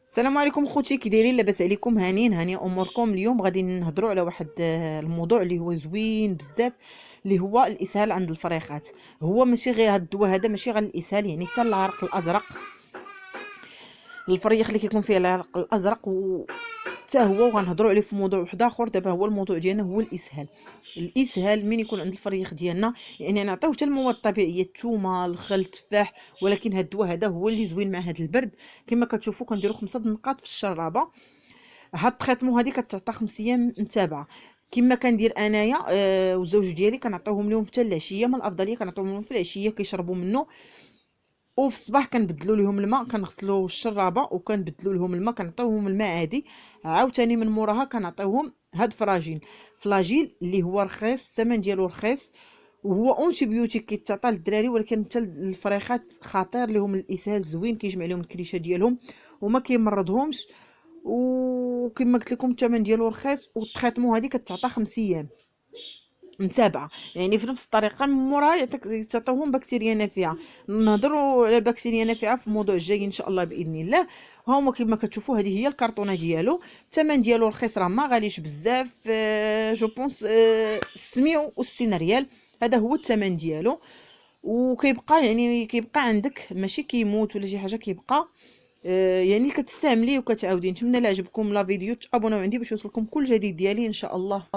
السلام عليكم خوتي، كي دايرين؟ لاباس عليكم؟ هانيين اموركم؟ اليوم غادي نهضروا على واحد الموضوع اللي هو زوين بزاف، اللي هو الاسهال عند الفريخات. هو ماشي غير هاد الدواء هذا، ماشي غير الاسهال، يعني حتى العرق الازرق، الفريخ اللي كيكون فيه العرق الازرق حتى هو. وغنهضروا عليه في موضوع واحد اخر. دابا هو الموضوع ديالنا هو الاسهال. الاسهال مين يكون عند الفريخ ديالنا، يعني نعطيوه حتى المواد الطبيعيه، الثومه، الخل، التفاح، ولكن هاد الدواء هذا هو اللي زوين مع هاد البرد. كما كتشوفوا كنديروا 5 نقاط في الشرابه. هاد التريتمون هادي كتعطى 5 ايام متابعه. كما كندير انايا والزوج ديالي كنعطيوهم لهم حتى العشيه. من الافضليه كنعطيوهم لهم في العشيه كيشربوا منه، وفي الصباح كنبدلوا لهم الماء، كنغسلوا الشرابه وكنبدلوا لهم الماء، كنعطيوهم الماء عادي. عاوتاني من موراها كنعطيوهم هاد فلاجيل اللي هو رخيص، الثمن ديالو رخيص، وهو اونتيبيوتيك كيتعطى للدراري، ولكن حتى الفريخات خطير لهم الاسهال. زوين كيجمع لهم الكريشه ديالهم وما كيمرضهمش. وكما قلت لكم الثمن ديالو رخيص، والتريتمون هذه كتعطى 5 ايام متابعه، يعني في نفس الطريقه. من موراها تعطيوهم بكتيريا نافعه. نهضروا على بكتيريا نافعه في الموضوع الجاي ان شاء الله باذن الله. هما كما كتشوفوا هذه هي الكرتونه ديالو. الثمن ديالو رخيص، راه ما غاليش بزاف. جو بونس 660 ريال، هذا هو الثمن ديالو. وكيبقى يعني كيبقى عندك، ماشي كيموت ولا شي حاجه، كيبقى يعني كتستعمليه وكتعاودي. نتمنى لا عجبكم لا فيديو تابوناو عندي باش يوصلكم كل جديد ديالي ان شاء الله.